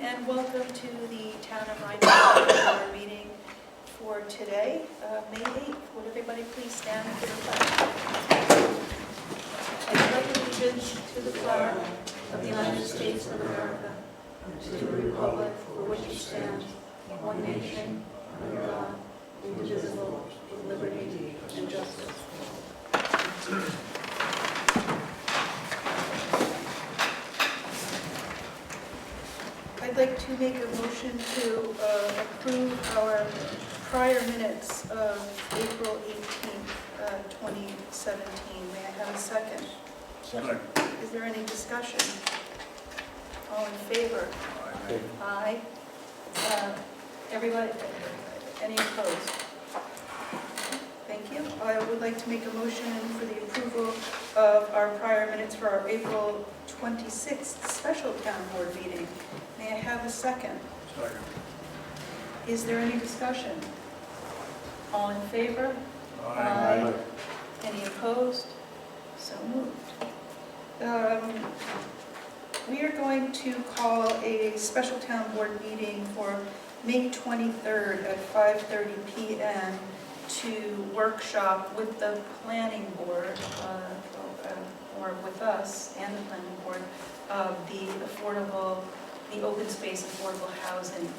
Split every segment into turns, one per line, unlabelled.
and welcome to the Town of Rhinebeck meeting for today, May 8th. Would everybody please stand for the flag? I pledge allegiance to the flag of the United States of America and to the republic for which it stands, one nation, under God, indivisible, with liberty and justice. I'd like to make a motion to approve our prior minutes of April 18th, 2017. May I have a second?
Second.
Is there any discussion? All in favor?
Aye.
Aye. Everybody, any opposed? Thank you. I would like to make a motion for the approval of our prior minutes for our April 26th special town board meeting. May I have a second?
Second.
Is there any discussion? All in favor?
Aye.
Any opposed? So moved. We are going to call a special town board meeting for May 23rd at 5:30 p.m. to workshop with the planning board, or with us and the planning board, the open space affordable housing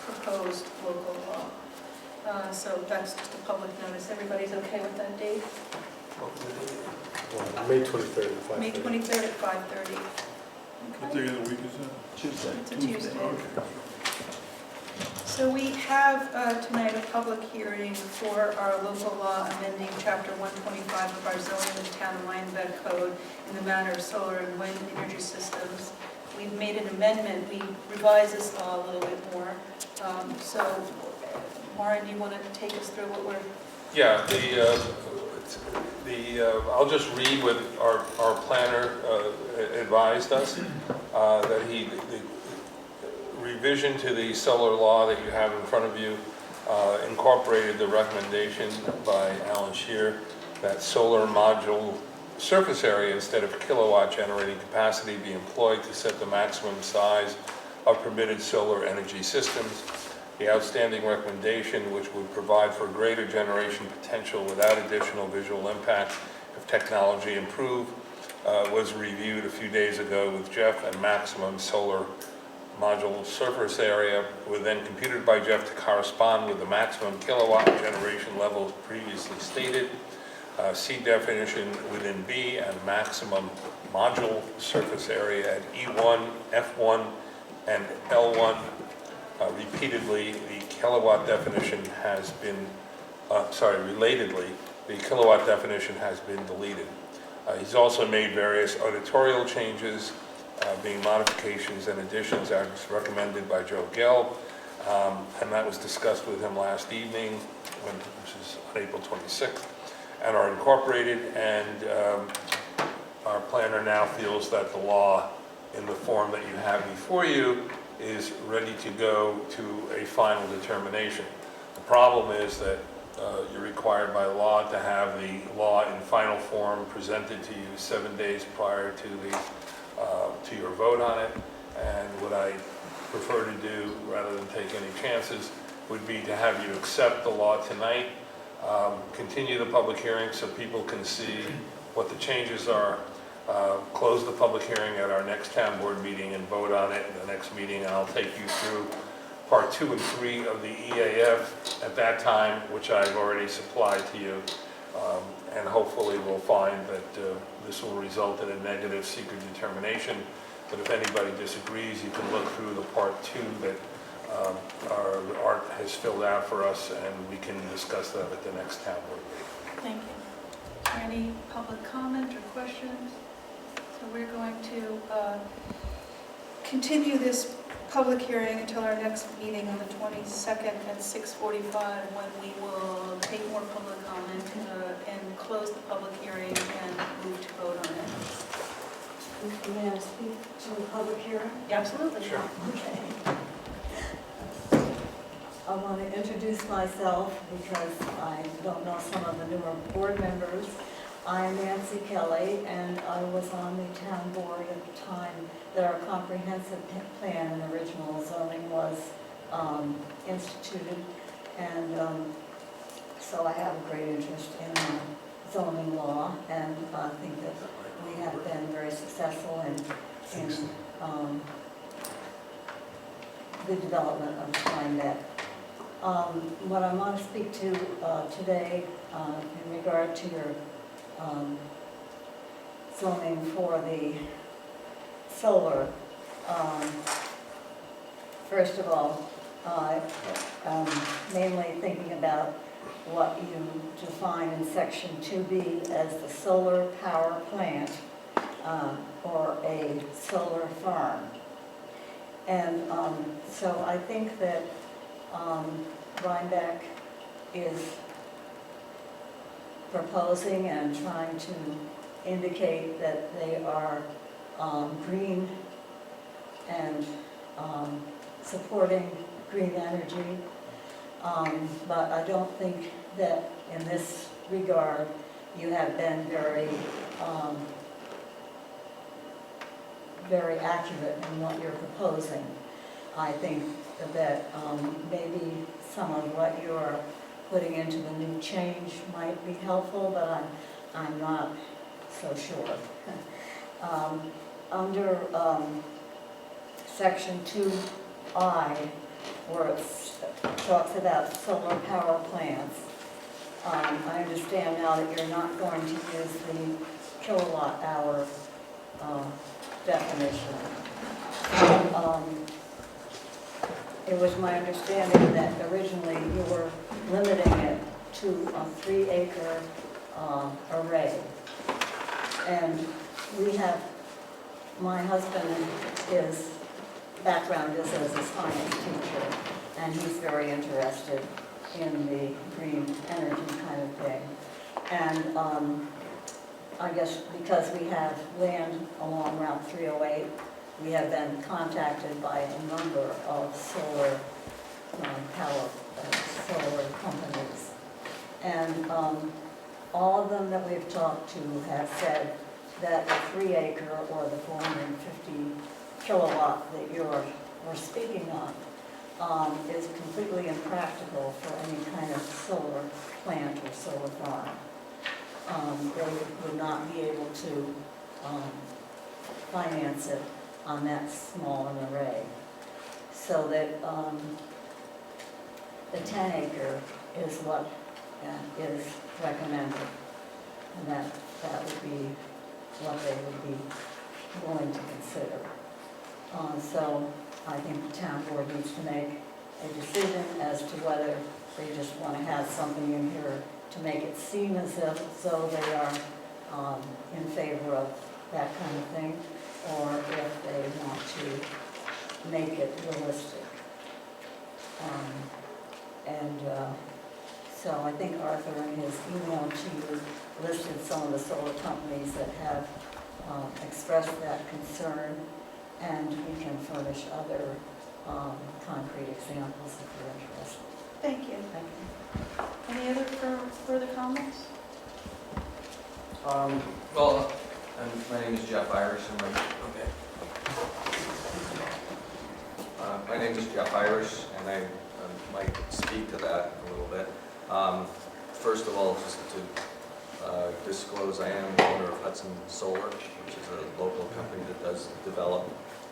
proposed local law. So that's just a public notice. Everybody's okay with that date?
May 23rd at 5:30.
May 23rd at 5:30.
What day of the week is that?
Tuesday.
It's a Tuesday.
Okay.
So we have tonight a public hearing for our local law amending Chapter 125 of our zoning of the Town of Rhinebeck Code in the matter of solar and wind energy systems. We've made an amendment. We revised this law a little bit more. So, Warren, do you want to take us through what we're...
Yeah, I'll just read what our planner advised us, that the revision to the solar law that you have in front of you incorporated the recommendation by Alan Shear that solar module surface area instead of kilowatt generating capacity be employed to set the maximum size of permitted solar energy systems. The outstanding recommendation, which would provide for greater generation potential without additional visual impact if technology improved, was reviewed a few days ago with Jeff, and maximum solar module surface area was then computed by Jeff to correspond with the maximum kilowatt generation levels previously stated. C definition within B and maximum module surface area at E1, F1, and L1. Repeatedly, the kilowatt definition has been, relatedly, the kilowatt definition has been deleted. He's also made various editorial changes, being modifications and additions as recommended by Joe Gelb, and that was discussed with him last evening, which is on April 26th, and are incorporated, and our planner now feels that the law in the form that you have before you is ready to go to a final determination. The problem is that you're required by law to have the law in final form presented to you 7 days prior to your vote on it. And what I prefer to do, rather than take any chances, would be to have you accept the law tonight, continue the public hearing so people can see what the changes are, close the public hearing at our next town board meeting and vote on it in the next meeting, and I'll take you through part 2 and 3 of the EAF at that time, which I've already supplied to you, and hopefully we'll find that this will result in a negative secret determination. But if anybody disagrees, you can look through the part 2 that our Art has filled out for us, and we can discuss that at the next town board meeting.
Thank you. Is there any public comment or questions? So we're going to continue this public hearing until our next meeting on the 22nd at 6:45, when we will take more public comment and close the public hearing and move to vote on it.
May I speak to the public hearing?
Absolutely.
Sure.
Okay. I want to introduce myself because I don't know some of the newer board members. I'm Nancy Kelly, and I was on the town board at the time that our comprehensive plan and original zoning was instituted. And so I have a great interest in zoning law, and I think that we have been very successful in the development of Rhinebeck. What I want to speak to today in regard to your zoning for the solar, first of all, mainly thinking about what you define in section 2B as the solar power plant or a solar farm. And so I think that Rhinebeck is proposing and trying to indicate that they are green and supporting green energy. But I don't think that in this regard you have been very accurate in what you're proposing. I think that maybe some of what you're putting into the new change might be helpful, but I'm not so sure. Under section 2I, where it talks about solar power plants, I understand now that you're not going to use the kilowatt hour definition. It was my understanding that originally you were limiting it to a 3-acre array. And my husband, his background is as a science teacher, and he's very interested in the green energy kind of thing. And I guess because we have land along Route 308, we have been contacted by a number of solar solar companies. And all of them that we've talked to have said that the 3-acre or the 450 kilowatt that we're speaking of is completely impractical for any kind of solar plant or solar farm. They would not be able to finance it on that small an array. So that the 10-acre is what is recommended, and that would be what they would be willing to consider. So I think the town board needs to make a decision as to whether they just want to have something in here to make it seem as though they are in favor of that kind of thing, or if they want to make it realistic. So I think Arthur in his email to you listed some of the solar companies that have expressed that concern, and we can furnish other concrete examples if you're interested.
Thank you.
Thank you.
Any other further comments?
Well, my name is Jeff Irish. My name is Jeff Irish, and I might speak to that a little bit. First of all, just to disclose, I am the owner of Hudson Solar, which is a local company that does develop,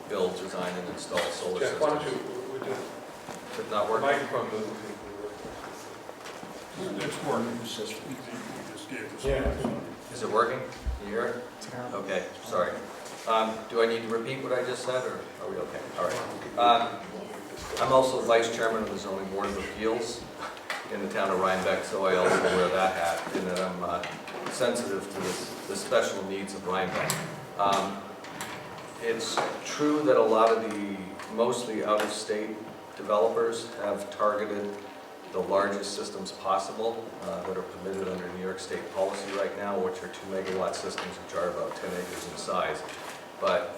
build, design, and install solar
Jeff,
systems.
why don't you,
Is it not working?
microphone moves.
It's working. You just gave us.
Yeah.
Is it working? Can you hear it? Okay, sorry. Do I need to repeat what I just said, or are we okay? All right. I'm also Vice Chairman of the Zoning Board of Appeals in the town of Rhinebeck, so I also wear that hat, in that I'm sensitive to the special needs of Rhinebeck. It's true that a lot of the mostly out-of-state developers have targeted the largest systems possible that are permitted under New York State policy right now, which are 2-megawatt systems, which are about 10 acres in size. But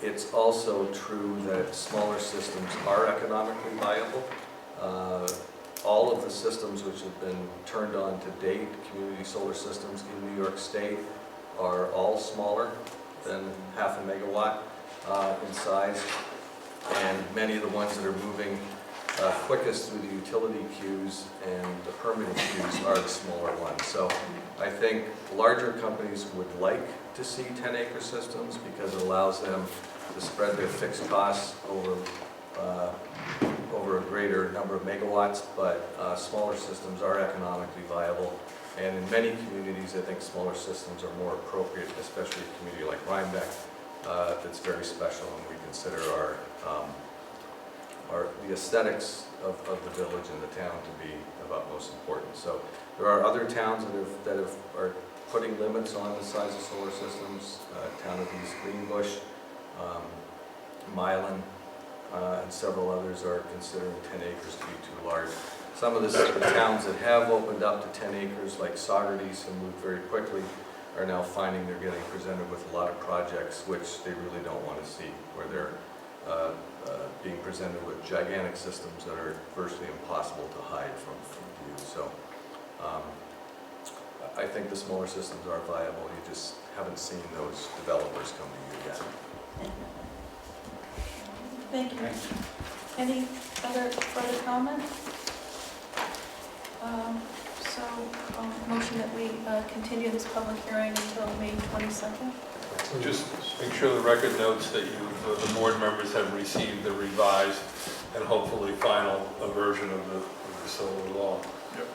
it's also true that smaller systems are economically viable. all of the systems which have been turned on to date, community solar systems in New York State, are all smaller than 0.5 megawatt in size. And many of the ones that are moving quickest through the utility queues and the permitting queues are the smaller ones. So I think larger companies would like to see 10-acre systems because it allows them to spread their fixed costs over a greater number of megawatts, but smaller systems are economically viable. And in many communities, I think smaller systems are more appropriate, especially a community like Rhinebeck that's very special, and we consider the aesthetics of the village and the town to be of utmost importance. So there are other towns that are putting limits on the size of solar systems. Town of East Greenbush, Milan, and several others are considering 10 acres to be too large. Some of the towns that have opened up to 10 acres, like Saugerties, and moved very quickly, are now finding they're getting presented with a lot of projects which they really don't want to see, where they're being presented with gigantic systems that are virtually impossible to hide from view. So I think the smaller systems are viable. You just haven't seen those developers come to you yet.
Thank you. Any other further comment? Motion that we continue this public hearing until May 22nd.
Just make sure the record notes that the board members have received the revised and hopefully final version of the solar law.
Yep.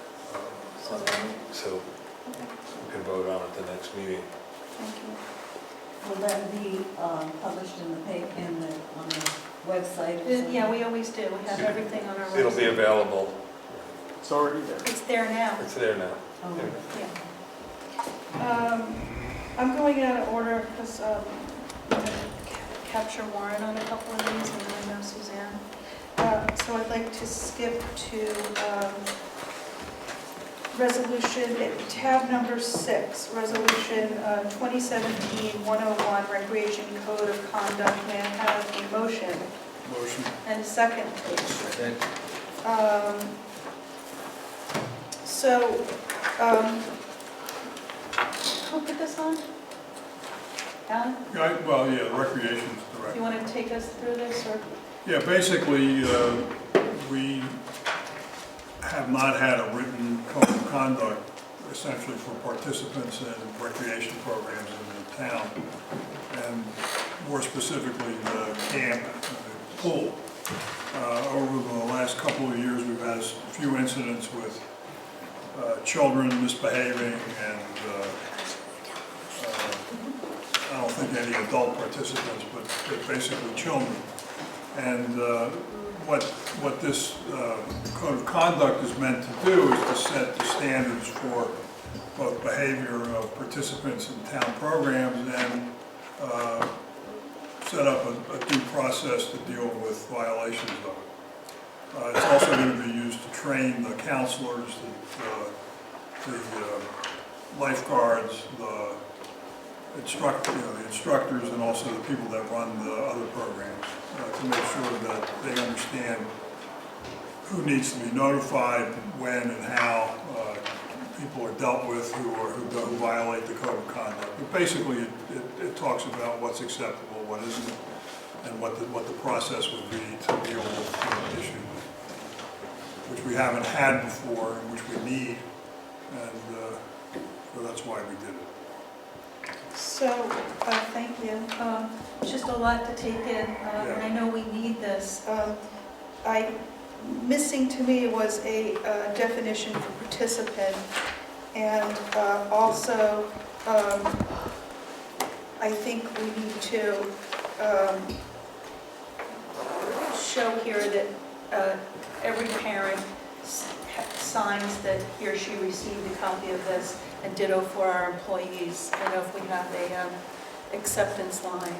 So
Okay,
we can vote on it the next meeting.
thank you.
Will that be published in the paper, on the website? or something?
Yeah, we always do. We have everything on our website.
It'll be available.
It's already there.
It's there now.
It's there now.
Oh,
Yeah. I'm going out of order because I'm going to capture Warren on a couple of these, and I know Suzanne. So I'd like to skip to resolution, tab number 6, resolution 2017-101, Recreation Code of Conduct. May I have a motion?
Motion.
And a second, please.
Okay.
Who put this on? Alan?
Well, yeah, the recreation's
Do
direct.
you want to take us through this, or?
Yeah, basically, we have not had a written code of conduct essentially for participants in recreation programs in the town, and more specifically the camp and the pool. Over the last couple of years, we've had a few incidents with children misbehaving, and I don't think any adult participants, but basically children. And what this code of conduct is meant to do is to set the standards for both behavior of participants in town programs and set up a due process to deal with violations of it. It's also going to be used to train the counselors, the lifeguards, the instructors, and also the people that run the other programs to make sure that they understand who needs to be notified, when and how people are dealt with who violate the code of conduct. But basically, it talks about what's acceptable, what isn't, and what the process would be to deal with issues which we haven't had before and which we need, and so that's why we did it.
So, thank you. It's just a lot to take in, and I know we need this. Missing to me was a definition for participant, and also I think we need to show here that every parent signs that he or she received a copy of this, and ditto for our employees. I know if we have a acceptance line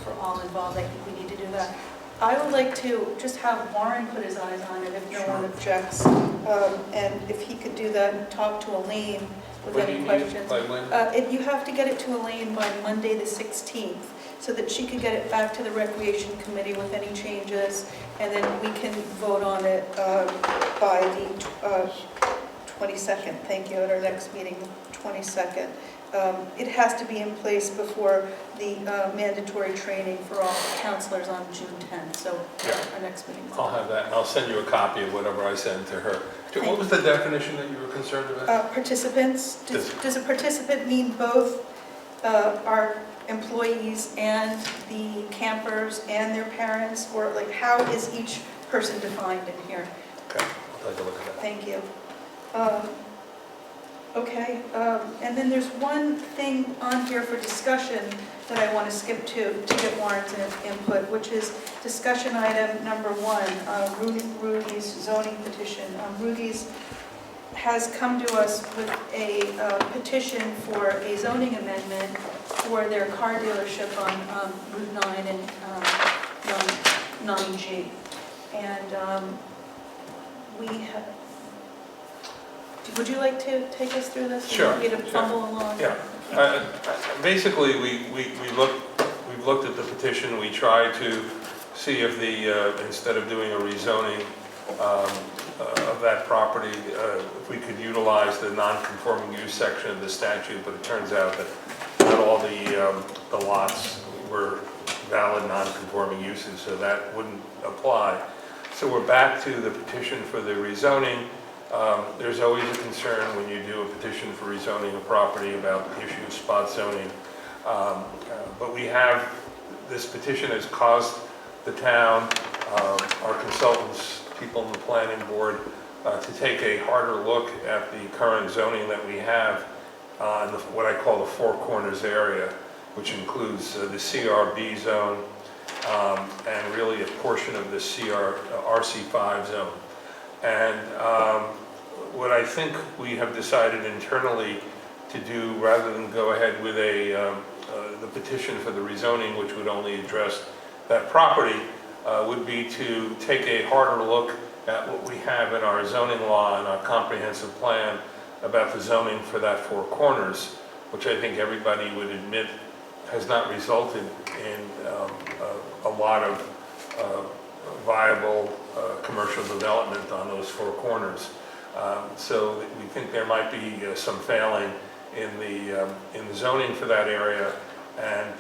for all involved, I think we need to do that. I would like to just have Warren put his eyes on it if no one objects, and if he could do that and talk to Elaine with
When do
any
you need it
questions.
by when?
You have to get it to Elaine by Monday the 16th. so that she can get it back to the Recreation Committee with any changes, and then we can vote on it by the 22nd, thank you, at our next meeting, 22nd. It has to be in place before the mandatory training for all counselors on June 10th, so our next meeting.
I'll have that, and I'll send you a copy of whatever I send to her. What was the definition that you were concerned about?
Participants, does a participant mean both our employees and the campers and their parents, or like how is each person defined in here?
Okay, I'll take a look at that.
Thank you. Okay, and then there's one thing on here for discussion that I want to skip to get Warren's input, which is discussion item number 1, Rudy's zoning petition. Rudy's has come to us with a petition for a zoning amendment for their car dealership on Route 9 and 9G. And we have, would you like to take us through this?
Sure.
You want me to fumble along?
Yeah. Basically, we've looked at the petition. We tried to see if instead of doing a rezoning of that property, if we could utilize the non-conforming use section of the statute, but it turns out that not all the lots were valid non-conforming uses, so that wouldn't apply. So we're back to the petition for the rezoning. There's always a concern when you do a petition for rezoning a property about the issue of spot zoning. But we have, this petition has caused the town, our consultants, people in the planning board, to take a harder look at the current zoning that we have in what I call the Four Corners area, which includes the CRB zone and really a portion of the RC5 zone. And what I think we have decided internally to do, rather than go ahead with the petition for the rezoning, which would only address that property, would be to take a harder look at what we have in our zoning law and our comprehensive plan about the zoning for that Four Corners, which I think everybody would admit has not resulted in a lot of viable commercial development on those Four Corners. So we think there might be some failing in the zoning for that area, and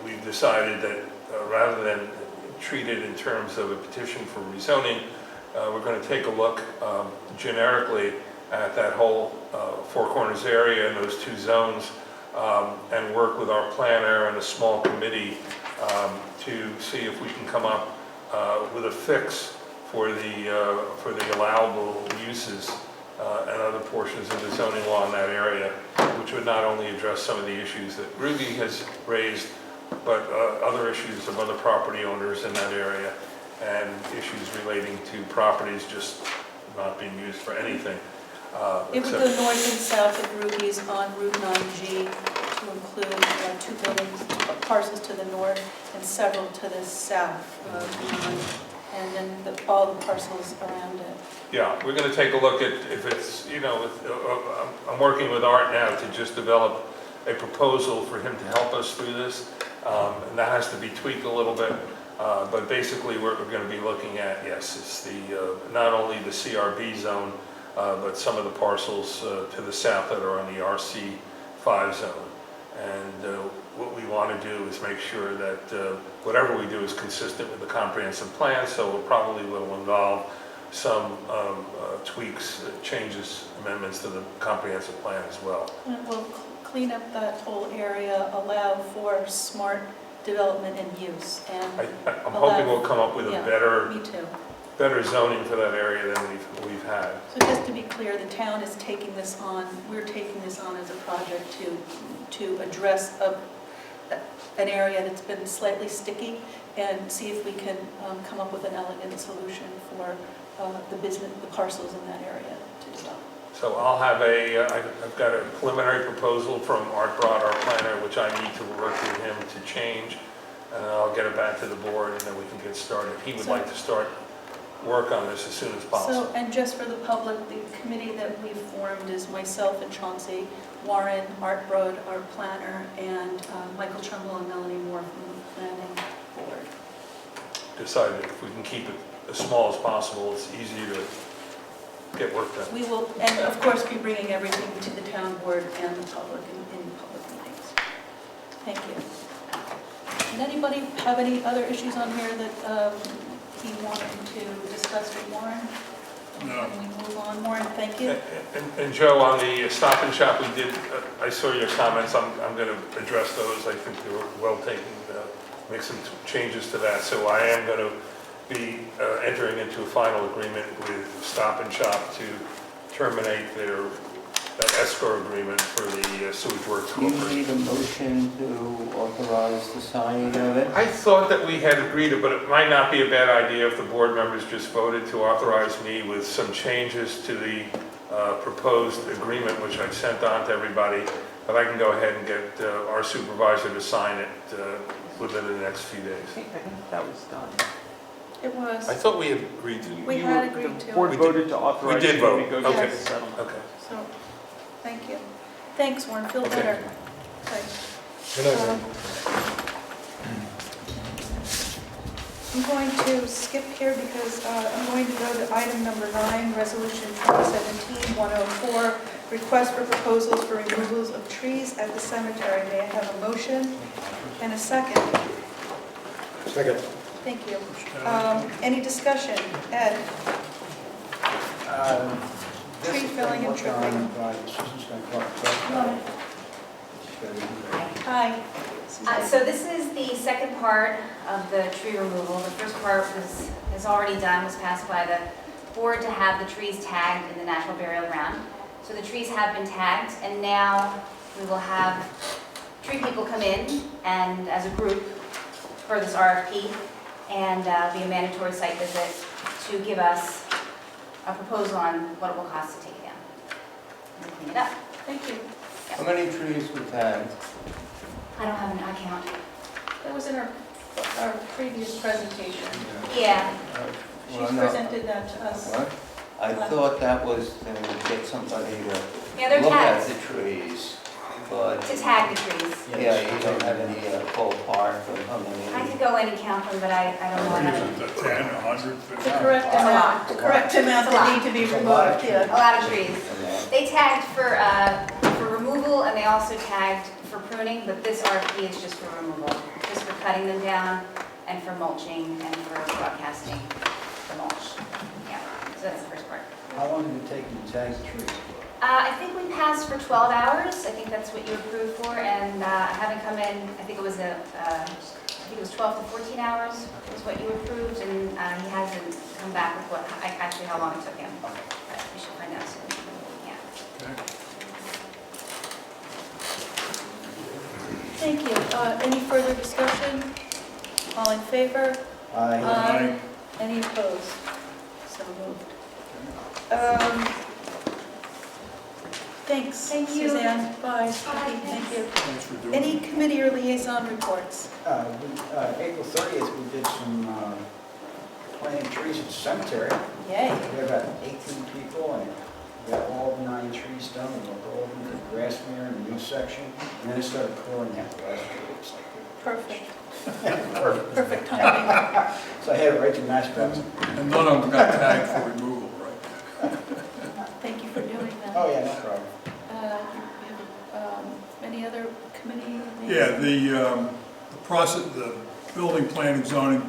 we've decided that rather than treat it in terms of a petition for rezoning, we're going to take a look generically at that whole Four Corners area and those two zones, and work with our planner and a small committee to see if we can come up with a fix for the allowable uses and other portions of the zoning law in that area, which would not only address some of the issues that Ruby has raised, but other issues of other property owners in that area, and issues relating to properties just not being used for anything.
It would go north and south of Ruby's on Route 9G to include 2 buildings, parcels to the north and several to the south of and then all the parcels around it.
Yeah, we're going to take a look at if it's, I'm working with Art now to just develop a proposal for him to help us through this, and that has to be tweaked a little bit, but basically what we're going to be looking at, yes, it's not only the CRB zone, but some of the parcels to the south that are on the RC5 zone. And what we want to do is make sure that whatever we do is consistent with the comprehensive plan, so it probably will involve some tweaks, changes, amendments to the comprehensive plan as well.
And it will clean up that whole area, allow for smart development and use. And
I'm hoping we'll come up with a
me too.
better zoning for that area than we've had.
So just to be clear, the town is taking this on, we're taking this on as a project to address an area that's been slightly sticky and see if we can come up with an elegant solution for the parcels in that area to develop.
So I'll have I've got a preliminary proposal from Art Broad, our planner, which I need to work with him to change, and I'll get it back to the board and then we can get started. He would like to start work on this as soon as possible.
So, and just for the public, the committee that we've formed is myself and Chauncey, Warren, Art Brode, our planner, and Michael Trumbull and Melanie Moore from the planning board.
Decided if we can keep it as small as possible, it's easier to get work done.
We will, and of course, be bringing everything to the town board and the public in public meetings. Thank you. Did anybody have any other issues on here that he wanted to discuss with Warren?
No.
Can we move on, Warren? Thank you.
And Joe, on the Stop and Shop, we did, I saw your comments, I'm going to address those, I think they were well taken, make some changes to that. So I am going to be entering into a final agreement with Stop and Shop to terminate their escrow agreement for the sewage works
Do you
corporation.
need a motion to authorize the signing of it?
I thought that we had agreed it, but it might not be a bad idea if the board members just voted to authorize me with some changes to the proposed agreement, which I've sent on to everybody, but I can go ahead and get our supervisor to sign it within the next few days.
I think that was done.
It was.
I thought we had agreed to.
We had agreed to.
The board voted to authorize
We did
you
vote.
to negotiate
Okay.
the settlement.
Okay.
So, thank you. Thanks, Warren. Feel
Okay.
better. Okay. I'm going to skip here because I'm going to go to item number 9, Resolution 2017-104, request for proposals for removals of trees at the cemetery. May I have a motion and a second?
Second.
Thank you. Any discussion? Ed? Tree felling and trimming. Hi.
So this is the second part of the tree removal. The first part is already done, was passed by the board to have the trees tagged in the natural burial ground. So the trees have been tagged, and now we will have tree people come in and as a group for this RFP, and be a mandatory site visit to give us a proposal on what it will cost to take it down and clean it up.
Thank you.
How many trees were tagged?
I don't have an account.
That was in our previous presentation.
Yeah.
She's
Well, no.
presented that to us.
What? I thought that was to get somebody
Yeah,
to
they're
look at
tagged.
the trees, but,
To tag the trees.
yeah, you don't have any ballpark of how
I
many.
could go in and count them, but I don't know.
What
how
is
to-
it, 10, 100?
The correct
It's a
amount,
lot.
the correct amount
It's a
that
lot.
need to be
It's a lot of
removed,
A
yeah.
lot of trees.
And then-
They tagged for removal, and they also tagged for pruning, but this RFP is just for removal, just for cutting them down and for mulching and for broadcasting the mulch. Yeah, so that's the first part.
How long did it take you to tag the tree?
I think we passed for 12 hours. I think that's what you approved for, and having come in, I think it was 12 to 14 hours is what you approved, and he hasn't come back with what, actually how long it took him. But we should find out soon. Yeah.
Okay.
Thank you. Any further discussion? All in favor?
Aye.
Any opposed? So moved. Thanks,
Thank you.
Suzanne. Bye. Thank you.
Thanks for doing
Any
it.
committee or liaison reports?
April 30th, we did some planting trees at the cemetery.
Yay.
We had about 18 people, and we got all 9 trees done. We went all over the grass mirror in the new section, and then it started pouring out the last 2 weeks.
Perfect.
Perfect.
Perfect timing.
So I had it right to Mashpee.
And none of them got tagged for removal, right?
Thank you for doing that.
Oh, yeah, no problem.
Any other committee?
Yeah, the process, the Building Planning Zoning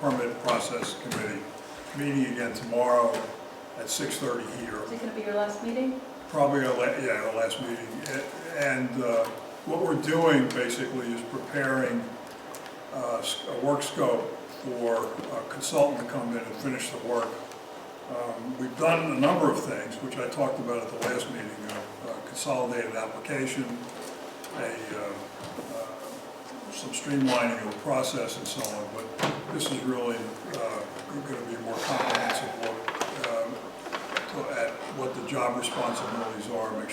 Permit Process Committee, meeting again tomorrow at 6:30 here.
Is it going to be your last meeting?
Probably our last meeting. And what we're doing basically is preparing a work scope for a consultant to come in and finish the work. We've done a number of things, which I talked about at the last meeting, consolidated application, some streamlining of the process and so on, but this is really going to be a more comprehensive look at what the job responsibilities are, make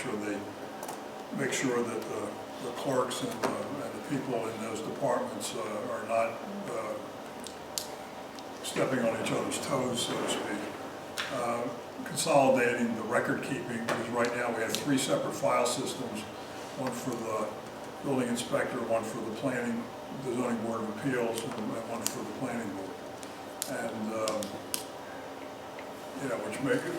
sure that the clerks and the people in those departments are not stepping on each other's toes, so to speak. Consolidating the record keeping, because right now we have 3 separate file systems, one for the building inspector, one for the planning, the zoning board of appeals, and one for the planning board. And, which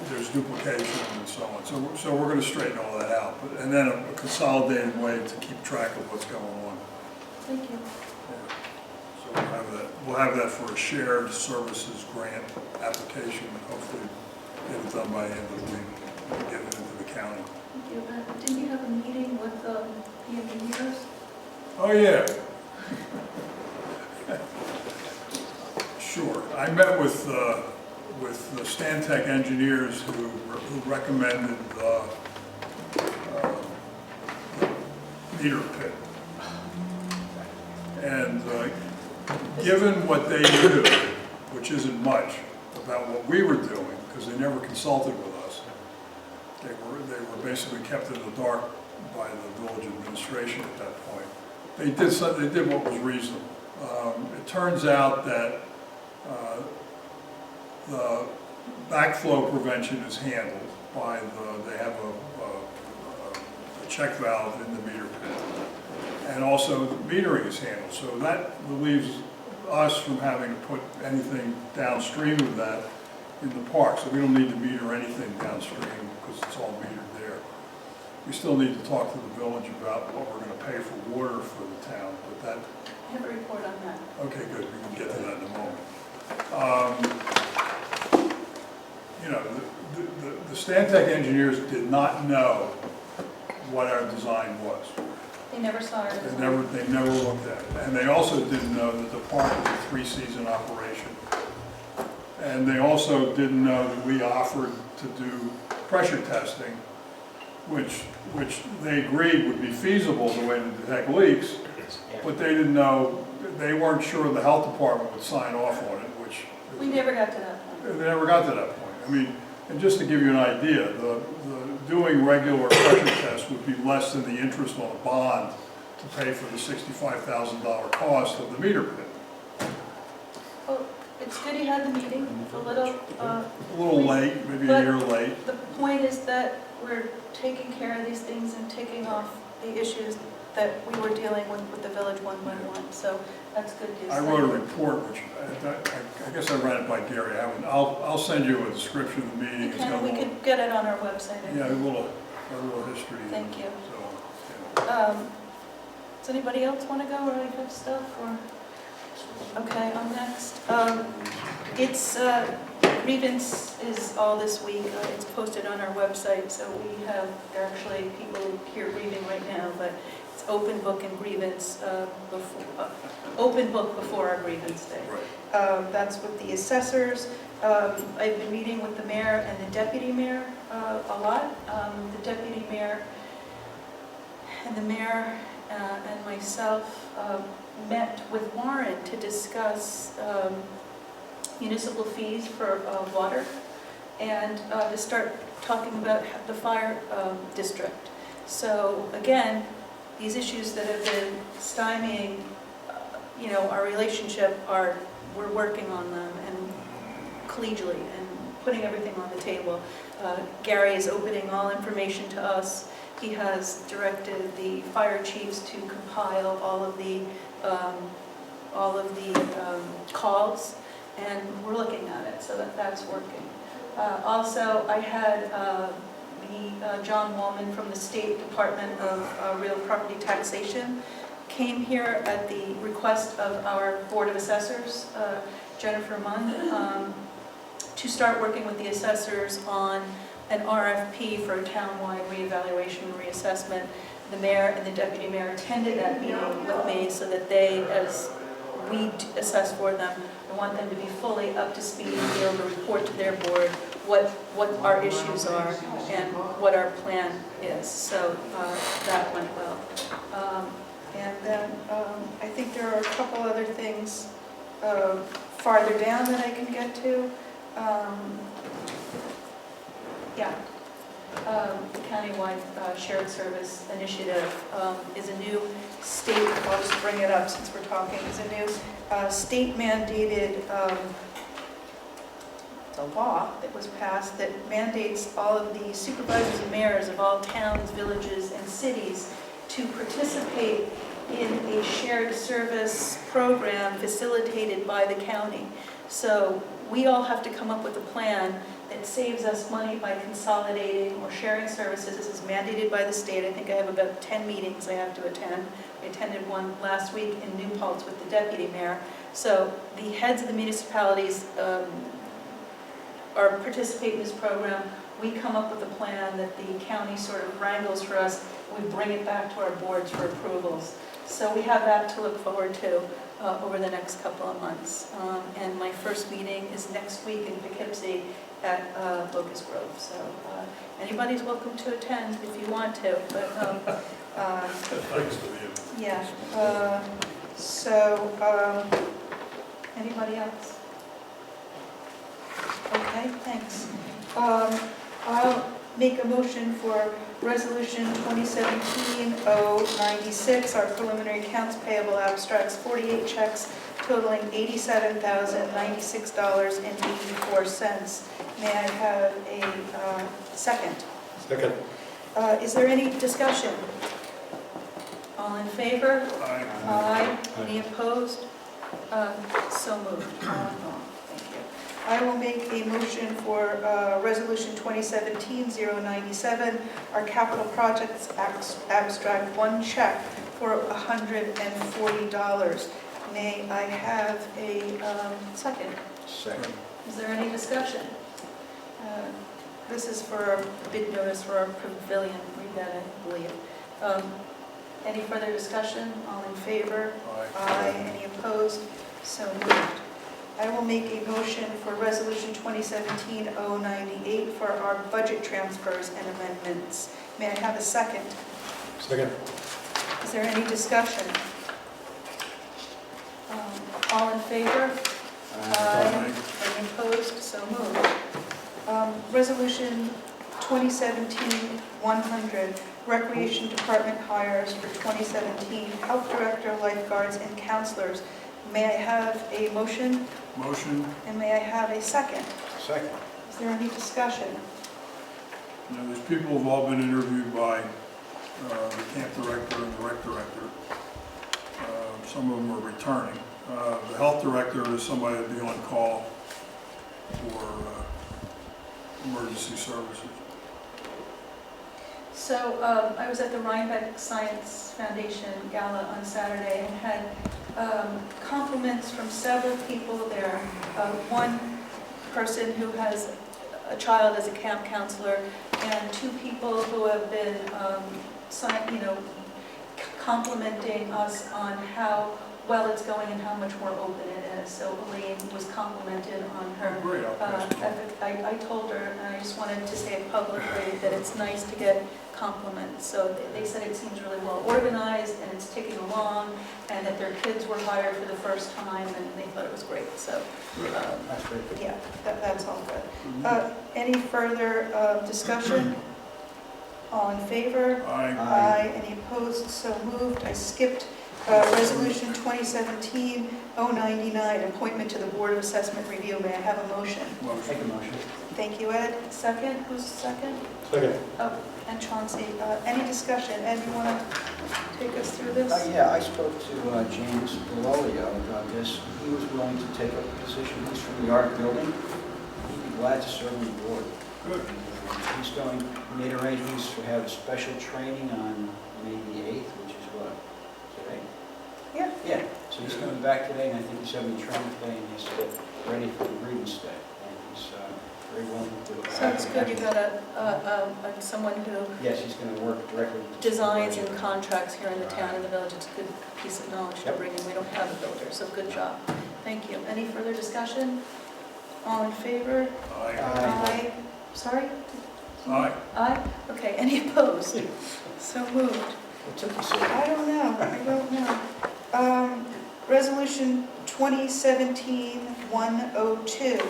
there's duplication and so on. So we're going to straighten all that out, and then a consolidated way to keep track of what's going on.
Thank you.
Yeah. So we'll have that for a shared services grant application, hopefully get it done by the end of the week, and get it into the county.
Thank you. Didn't you have a meeting with the engineers?
Oh, yeah. Sure. I met with the Stantec engineers who recommended the meter pit. And given what they knew, which isn't much, about what we were doing, because they never consulted with us, they were basically kept in the dark by the village administration at that point. They did what was reasonable. It turns out that the backflow prevention is handled by they have a check valve in the meter pit. And also the metering is handled. So that relieves us from having to put anything downstream of that in the park. So we don't need to meter anything downstream because it's all metered there. We still need to talk to the village about what we're going to pay for water for the town, but that...
I have a report on that.
Okay, good, we can get to that in a moment. The Stantec engineers did not know what our design was.
They never saw it.
They never looked at it. And they also didn't know that the park was a 3-season operation. And they also didn't know that we offered to do pressure testing, which they agreed would be feasible the way to detect leaks, but they didn't know, they weren't sure the health department would sign off on it, which...
We never got to that point.
They never got to that point. I mean, and just to give you an idea, doing regular pressure tests would be less than the interest on a bond to pay for the $65,000 cost of the meter pit.
Well, it's good you had the meeting, a little...
A little late, maybe a year late.
The point is that we're taking care of these things and taking off the issues that we were dealing with the village one by one, so that's good news.
I wrote a report, which I guess I ran it by Gary. I'll send you a description of the meeting.
You can, we could get it on our website.
Yeah, a little history.
Thank you.
So,
Does anybody else want to go, or I have stuff, or? Okay, I'm next. It's, grievance is all this week. It's posted on our website, so we have actually people here grieving right now, but it's open book and grievance, open book before our grievance day.
Right.
That's with the assessors. I've been meeting with the mayor and the deputy mayor a lot. The deputy mayor and the mayor and myself met with Warren to discuss municipal fees for water and to start talking about the fire district. So again, these issues that have been stymieing, our relationship we're working on them and collegially and putting everything on the table. Gary is opening all information to us. He has directed the fire chiefs to compile all of the calls, and we're looking at it, so that's working. Also, I had John Wallman from the State Department of Real Property Taxation came here at the request of our Board of Assessors, Jennifer Munn, to start working with the assessors on an RFP for a townwide reevaluation and reassessment. The mayor and the deputy mayor attended that meeting with me so that they, as we assess for them, I want them to be fully up to speed and be able to report to their board what our issues are and what our plan is. So that went well. And then I think there are a couple other things farther down that I can get to. The countywide shared service initiative is a new state, I'll just bring it up since we're talking, is a new state mandated it's a law that was passed that mandates all of the supervisors and mayors of all towns, villages, and cities to participate in a shared service program facilitated by the county. So we all have to come up with a plan that saves us money by consolidating or sharing services. This is mandated by the state. I think I have about 10 meetings I have to attend. I attended one last week in New Paltz with the deputy mayor. So the heads of the municipalities participate in this program. We come up with a plan that the county sort of wrangles for us. We bring it back to our boards for approvals. So we have that to look forward to over the next couple of months. And my first meeting is next week in Poughkeepsie at Locust Grove. So anybody's welcome to attend if you want to. But
Thanks to you.
yeah. Anybody else? Okay, thanks. I'll make a motion for Resolution 2017-096, our preliminary accounts payable abstracts, 48 checks totaling $87,096.84. May I have a second?
Second.
Is there any discussion? All in favor?
Aye.
Aye. Any opposed? So moved. Thank you. I will make a motion for Resolution 2017-097, our capital projects abstract, one check for $140. May I have a second?
Second.
Is there any discussion? This is for a bid notice for our pavilion rebed, I believe. Any further discussion? All in favor?
Aye.
Any opposed? So moved. I will make a motion for Resolution 2017-098 for our budget transfers and amendments. May I have a second?
Second.
Is there any discussion? All in favor?
Aye.
Any opposed? So moved. Resolution 2017-100, Recreation Department hires for 2017, Health Director, Lifeguards, and Counselors. May I have a motion?
Motion.
And may I have a second?
Second.
Is there any discussion?
Now, these people have all been interviewed by the camp director and the rec director. Some of them are returning. The health director is somebody that'd be on call for emergency services.
So I was at the Rhinebeck Science Foundation Gala on Saturday and had compliments from several people there. One person who has a child as a camp counselor, and two people who have been, complimenting us on how well it's going and how much more open it is. So Elaine was complimented on her
Great, I'll pass it on.
I told her, and I just wanted to say it publicly, that it's nice to get compliments. So they said it seems really well organized and it's ticking along, and that their kids were hired for the first time and they thought it was great. So
That's very good.
yeah, that's all good. Any further discussion? All in favor?
Aye.
Aye. Any opposed? So moved. I skipped Resolution 2017-099, appointment to the Board of Assessment Review. May I have a motion?
Motion.
Make a motion.
Thank you, Ed. Second? Who's second?
Second.
Oh, and Chauncey. Any discussion? Ed, you want to take us through this?
Yeah, I spoke to James Bololio about this. He was willing to take up a position. He's from the art building. He'd be glad to serve on the board.
Good.
He made arrangements to have special training on May the 8th, which is what, today?
Yeah.
Yeah, so he's coming back today, and I think he's having training today, and he's to get ready for the grievance day. And he's very willing to do it.
So it's good you got someone who
Yes, he's going to work directly with
designs and contracts here in the town and the village. It's a good piece of knowledge to bring in. We don't have a builder, so good job. Thank you. Any further discussion? All in favor?
Aye.
Aye. Sorry?
Aye.
Aye? Okay, any opposed? So moved.
What took you so long?
I don't know. Resolution 2017-102,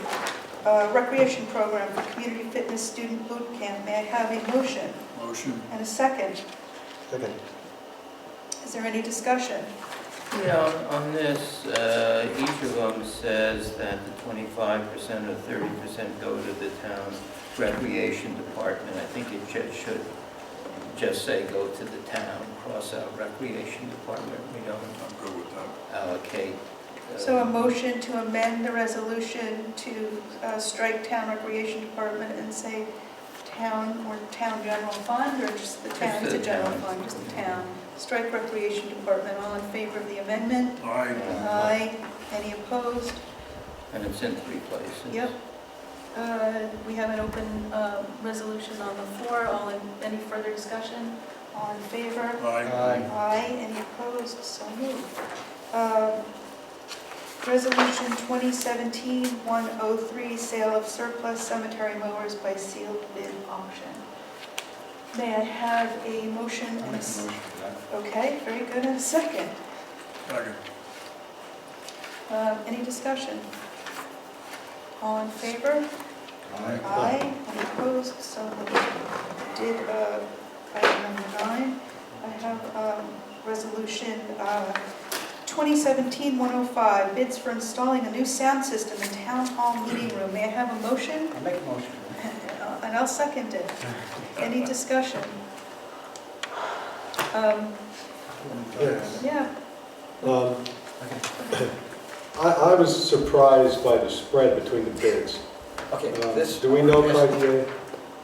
recreation program for community fitness student boot camp. May I have a motion
Motion.
and a second?
Second.
Is there any discussion?
Yeah, on this, each of them says that the 25% or 30% go to the town recreation department. I think it should just say go to the town, cross out recreation department. We don't
I'm good with that.
allocate.
So a motion to amend the resolution to strike town recreation department and say town or town general fund, or just the town, it's a general fund, just the town. Strike recreation department, all in favor of the amendment?
Aye.
Aye. Any opposed?
And it's in 3 places.
Yep. We have an open resolution on the floor. Any further discussion? All in favor?
Aye.
Aye. Any opposed? So moved. Resolution 2017-103, sale of surplus cemetery mowers by sealed bid auction. May I have a motion?
I'll make a motion for that.
Okay, very good. And a second.
Second.
Any discussion? All in favor?
Aye.
Aye. Any opposed? So moved. Did item number 9. I have resolution 2017-105, bids for installing a new sound system in Town Hall meeting room. May I have a motion?
I'll make a motion for that.
And I'll second it. Any discussion?
Yes.
Yeah.
I was surprised by the spread between the bids.
Okay, this.
Do we know criteria,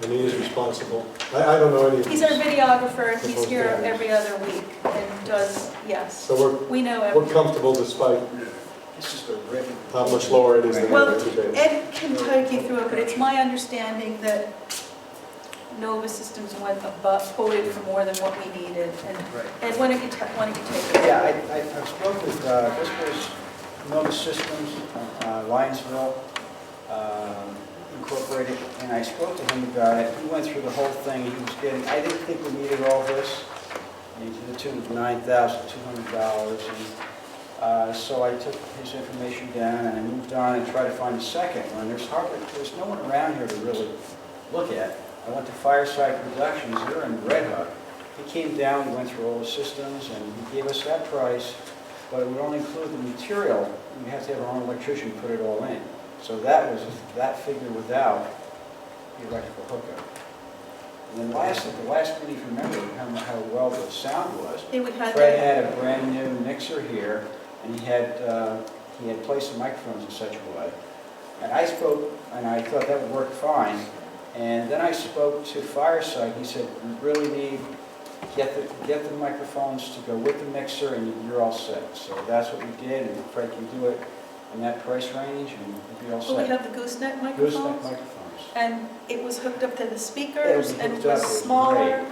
and he is responsible? I don't know any of these.
He's our videographer. He's here every other week and does, yes.
So
We know
we're
everything.
comfortable despite
This is the written.
how much lower it is than
Well,
the other bids.
Ed can take you through it, but it's my understanding that Nova Systems went above, quoted for more than what we needed. And
Right.
Ed, why don't you take it?
Yeah, I spoke with, this was Nova Systems, Lionsville Incorporated, and I spoke to him about it. He went through the whole thing. He was getting, I didn't think we needed all this, to the tune of $9,200. So I took his information down and I moved on and tried to find a second one. There's no one around here to really look at. I went to Fireside Productions, they're in Red Hook. He came down, went through all the systems, and he gave us that price, but it would only include the material. We have to have our own electrician put it all in. So that was that figure without the electrical hookup. And then at the last meeting, if you remember how well the sound was, Fred had a brand new mixer here, and he had placed the microphones in such a way. And I spoke, and I thought that would work fine. And then I spoke to Fireside. He said, "We really need get the microphones to go with the mixer, and you're all set." So that's what we did, and Fred can do it in that price range, and we'll be all set.
Well, we have the gooseneck microphones.
Gooseneck microphones.
And it was hooked up to the
Yeah,
speakers, and it
hooked up.
was
It was
smaller.
great. It was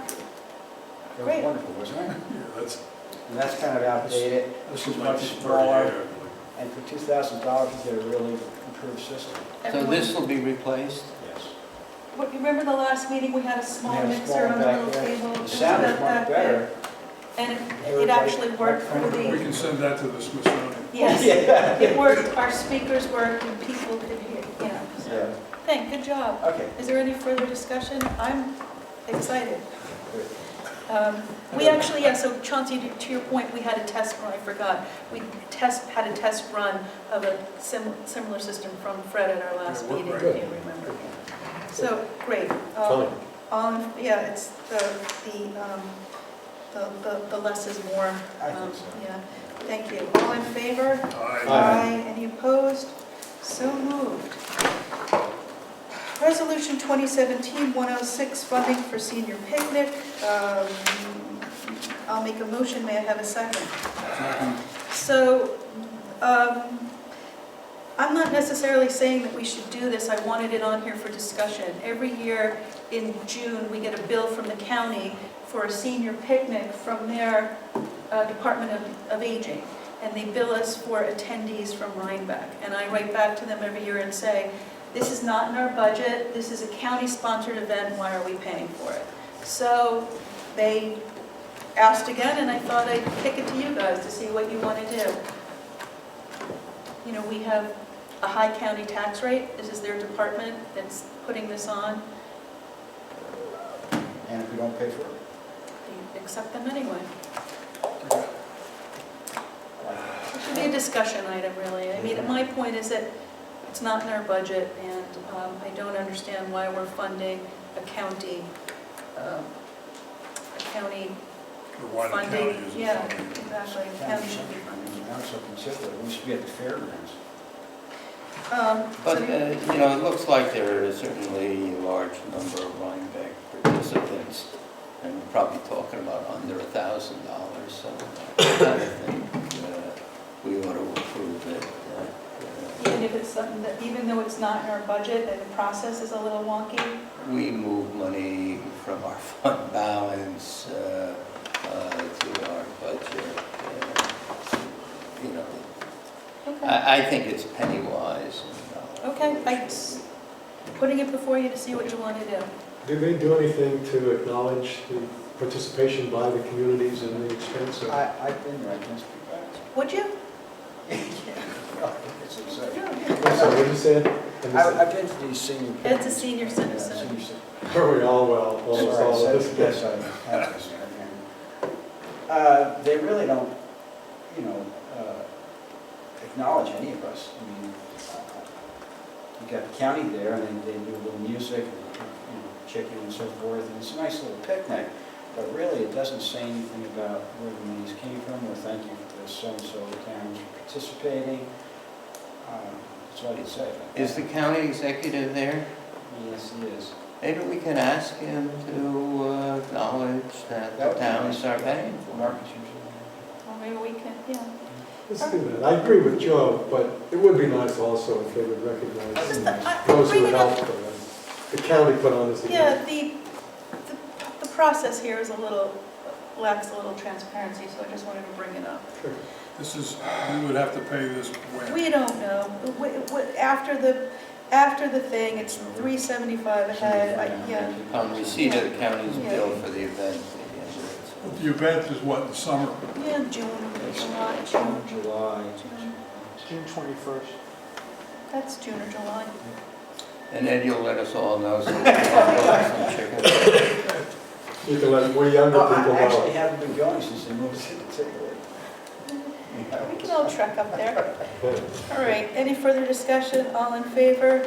Great.
wonderful, wasn't it?
Yeah,
And that's kind of outdated. This is
like
much
30
smaller,
years.
and for $2,000, you get a really improved system.
So
Everyone-
this will be replaced?
Yes.
What, you remember the last meeting, we had a small
We had a
mixer
small
on the
back
little
there.
table?
The
It was
sound is
about
much
that
better.
big. And it actually worked for
We
the,
can send that to the Smithsonian.
yes,
Yeah.
it worked, our speakers worked, and people could hear, you know.
Yeah.
So, thank, good job.
Okay.
Is there any further discussion? I'm excited.
Good.
We actually, yeah, so Chauncey, to your point, we had a test run, I forgot. We had a test run of a similar system from Fred at our last
Yeah, it worked
meeting, if
great.
you remember. So, great.
Fine.
Yeah, it's the less is more.
I think so.
Yeah, thank you. All in favor?
Aye.
Any opposed? So moved. Resolution 2017-106, funding for senior picnic. I'll make a motion. May I have a second? So, I'm not necessarily saying that we should do this. I wanted it on here for discussion. Every year in June, we get a bill from the county for a senior picnic from their Department of Aging. And they bill us for attendees from Rhinebeck. And I write back to them every year and say, this is not in our budget, this is a county-sponsored event, why are we paying for it? So they asked again, and I thought I'd kick it to you guys to see what you want to do. You know, we have a high county tax rate, this is their department that's putting this on.
And if we don't pay for it?
You accept them anyway.
I
discussion item, really. I mean, my point is that it's not in our budget, and I don't understand why we're funding a county
Or why the county
funding.
uses
Yeah,
funding.
exactly, the county should be funding.
I'm so considerate, we should be at the fairgrounds.
But,
So-
you know, it looks like there are certainly a large number of Rhinebeck participants, and we're probably talking about under $1,000, so I kind of think we ought to approve it.
Even if it's something that, even though it's not in our budget and the process is a little wonky?
We move money from our fund balance to our budget. You know,
Okay.
I think it's penny wise.
Okay, I'm putting it before you to see what you want to do.
Did they do anything to acknowledge the participation by the communities in the expense? Or-
I've been there, I can speak back.
Would you?
It's exciting.
I'm sorry, what did you say?
I've been to these senior.
It's a senior citizen.
Senior citizen.
Are we all well? Almost
Sorry,
all of us.
yes, I have this. They really don't, you know, acknowledge any of us. I mean, you got the county there, and they do a little music, and, you know, chicken and so forth, and it's a nice little picnic. But really, it doesn't say anything about where the monies came from, or thank you for the so-and-so towns participating. That's all you'd say.
Is the county executive there?
Yes, he is.
Maybe we can ask him to acknowledge that the
That would be
towns
nice.
are paying for it.
Marcus usually.
Or maybe we can, yeah.
Let's do that. I agree with Joe, but it would be nice also if they would recognize
Just,
those who
bring it up.
helped them. The county put on this
Yeah,
event.
the process here is lacks a little transparency, so I just wanted to bring it up.
This is, we would have to pay this when?
We don't know. After the thing, it's $375 a head. Yeah.
On receipt of the county's
Yeah.
bill for the event.
The event is what, in the summer?
Yeah, June.
July.
June 21st.
That's June or July.
And then you'll let us all know so we can order some chicken.
You can let we younger people
I actually
know.
haven't been going since they moved to Italy.
We can all trek up there. All right, any further discussion? All in favor?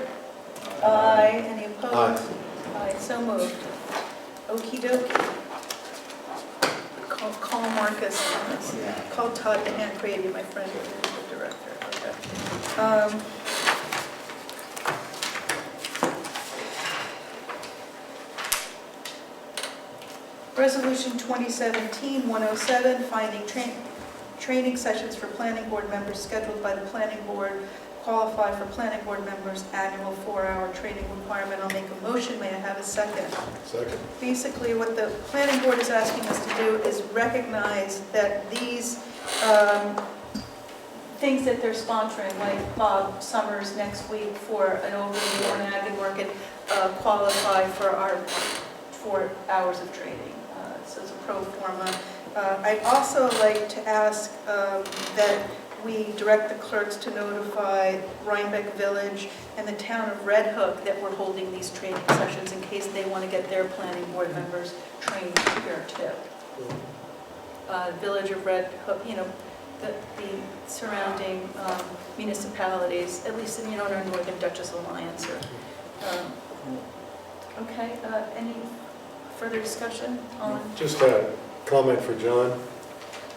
Aye. Any opposed? Aye, so moved. Okey dokey. Call Marcus on this.
Yeah.
Call Todd DeHaan-Crady, my friend, who's the director. Okay. Resolution 2017-107, finding training sessions for planning board members scheduled by the planning board qualify for planning board members' annual 4-hour training requirement. I'll make a motion. May I have a second?
Second.
Basically, what the planning board is asking us to do is recognize that these things that they're sponsoring, like Bob Summers next week for an overview on ag and market, qualify for our 4 hours of training. So it's a pro forma. I'd also like to ask that we direct the clerks to notify Rhinebeck Village and the town of Red Hook that we're holding these training sessions in case they want to get their planning board members trained here too. Village of Red Hook, you know, the surrounding municipalities, at least in, our Northern Duchess Alliance. Okay, any further discussion on?
Just a comment for John.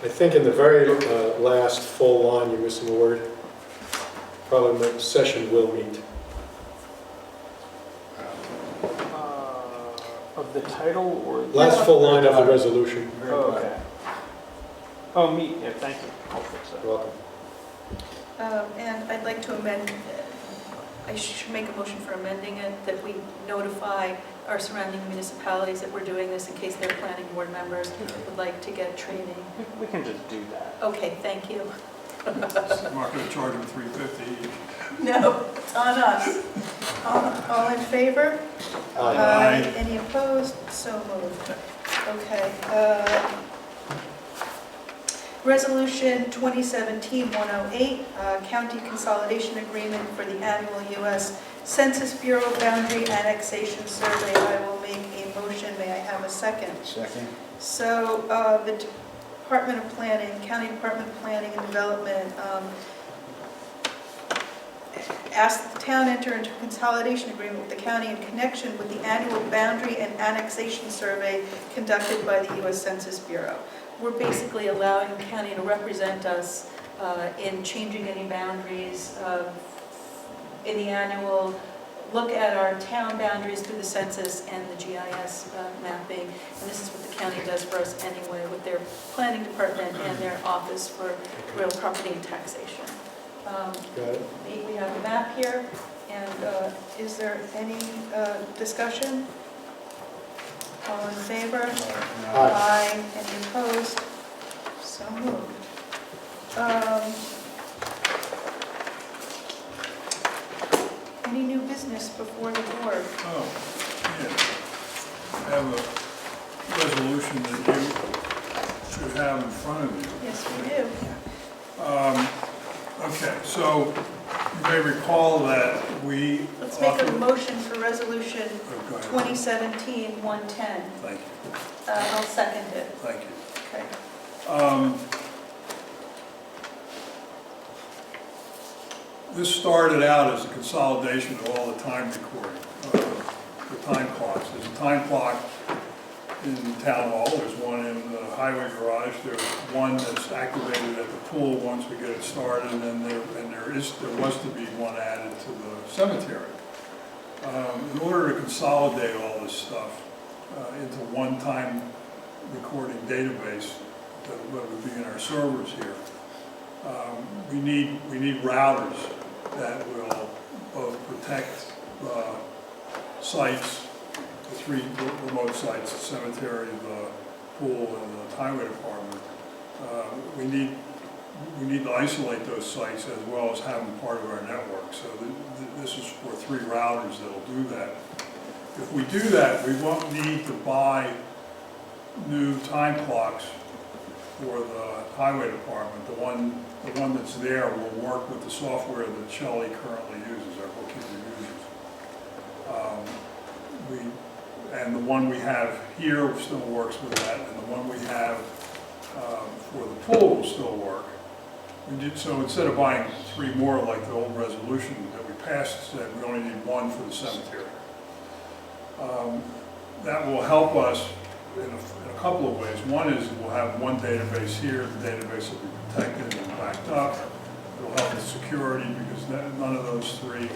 I think in the very last full line, you're missing a word. Probably the session will meet.
Of the title or?
Last full line of the resolution.
Very
Oh,
good.
okay. Oh, meet, yeah, thank you. I'll fix that.
You're welcome.
And I'd like to amend, I should make a motion for amending it, that we notify our surrounding municipalities that we're doing this in case their planning board members would like to get training.
We can just do that.
Okay, thank you.
I'm not going to charge them $350 each.
No, it's on us. All in favor?
Aye.
Any opposed? So moved. Okay. Resolution 2017-108, County Consolidation Agreement for the Annual U.S. Census Bureau Boundary Annexation Survey. I will make a motion. May I have a second?
Second.
So Department of Planning, County Department of Planning and Development, ask the town enter into a consolidation agreement with the county in connection with the annual boundary and annexation survey conducted by the U.S. Census Bureau. We're basically allowing the county to represent us in changing any boundaries in the annual look at our town boundaries through the census and the GIS mapping. And this is what the county does for us anyway with their planning department and their office for real property and taxation.
Got it.
We have the map here, and is there any discussion? All in favor? Aye. Any opposed? So moved. Any new business before the board?
Oh, yeah. I have a resolution that you should have in front of you.
Yes, we do.
Okay, so you may recall that we...
Let's make a motion for resolution
Oh, go ahead.
2017-110.
Thank you,
I'll second it.
thank you.
Okay.
This started out as a consolidation of all the time recording, the time clocks. There's a time clock in Town Hall, there's one in the highway garage, there's one that's activated at the pool once we get it started, and there was to be one added to the cemetery. In order to consolidate all this stuff into one time recording database that would be in our servers here, we need routers that will both protect sites, the three remote sites, the cemetery, the pool, and the highway department. We need to isolate those sites as well as have them part of our network. So this is for three routers that will do that. If we do that, we won't need to buy new time clocks for the highway department. The one that's there will work with the software that Shelley currently uses, our bookkeeper uses. And the one we have here still works with that, and the one we have for the pool will still work. So instead of buying three more like the old resolution that we passed said, we only need one for the cemetery. That will help us in a couple of ways. One is we'll have one database here, the database will be protected and backed up. It'll help with security because none of those three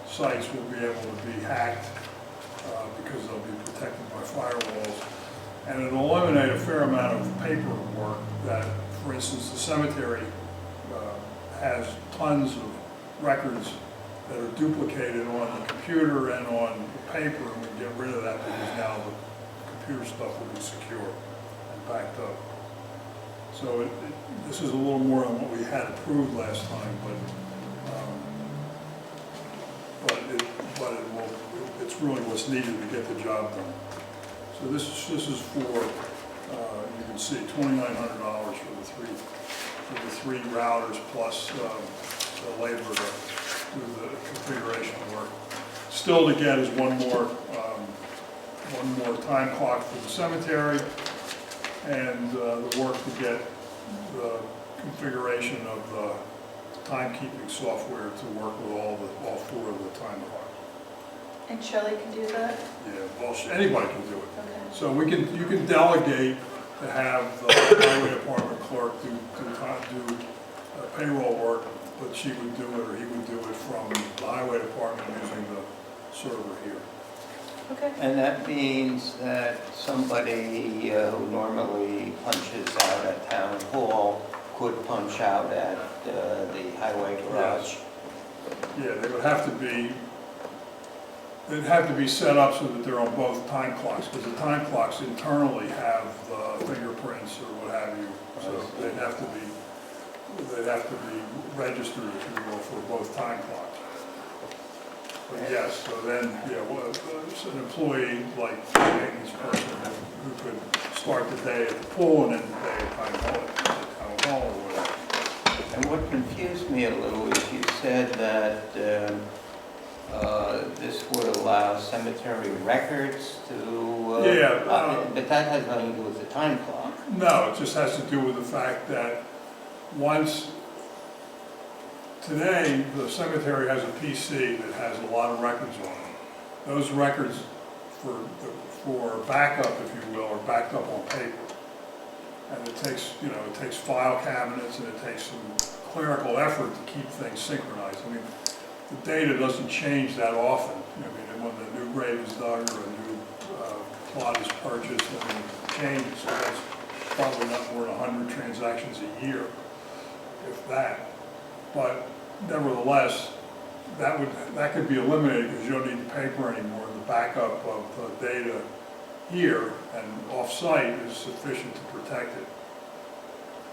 sites will be able to be hacked because they'll be protected by firewalls. And it'll eliminate a fair amount of paperwork that, for instance, the cemetery has tons of records that are duplicated on the computer and on the paper, and we get rid of that because now the computer stuff will be secure and backed up. So this is a little more than what we had approved last time, it's really what's needed to get the job done. So this is for, you can see, $2,900 for the three routers plus the labor to do the configuration work. Still to get is one more time clock for the cemetery, and the work to get the configuration of the timekeeping software to work with all four of the time clocks.
And Shelley can do that?
Yeah, well, anybody can do it.
Okay.
So you can delegate to have the highway department clerk do payroll work, but she would do it, or he would do it from the highway department using the server here.
Okay.
And that means that somebody who normally punches out at town hall could punch out at the highway garage?
Yeah, they would have to be, they'd have to be set up so that they're on both time clocks, because the time clocks internally have the fingerprints or what have you. So they'd have to be registered, if you will, for both time clocks. But yes, so then, yeah, well, it's an employee, like a maintenance person, who could start the day at the pool and end the day at town hall or whatever.
And what confused me a little is you said that this would allow cemetery records to...
Yeah.
but that has nothing to do with the time clock.
No, it just has to do with the fact that today, the cemetery has a PC that has a lot of records on it. Those records for backup, if you will, are backed up on paper. And it takes file cabinets and it takes some clerical effort to keep things synchronized. I mean, the data doesn't change that often. I mean, when the new grave is dug or a new plot is purchased, I mean, it changes. So that's probably not more than 100 transactions a year, if that. But nevertheless, that could be eliminated because you don't need the paper anymore. The backup of data here and off-site is sufficient to protect it.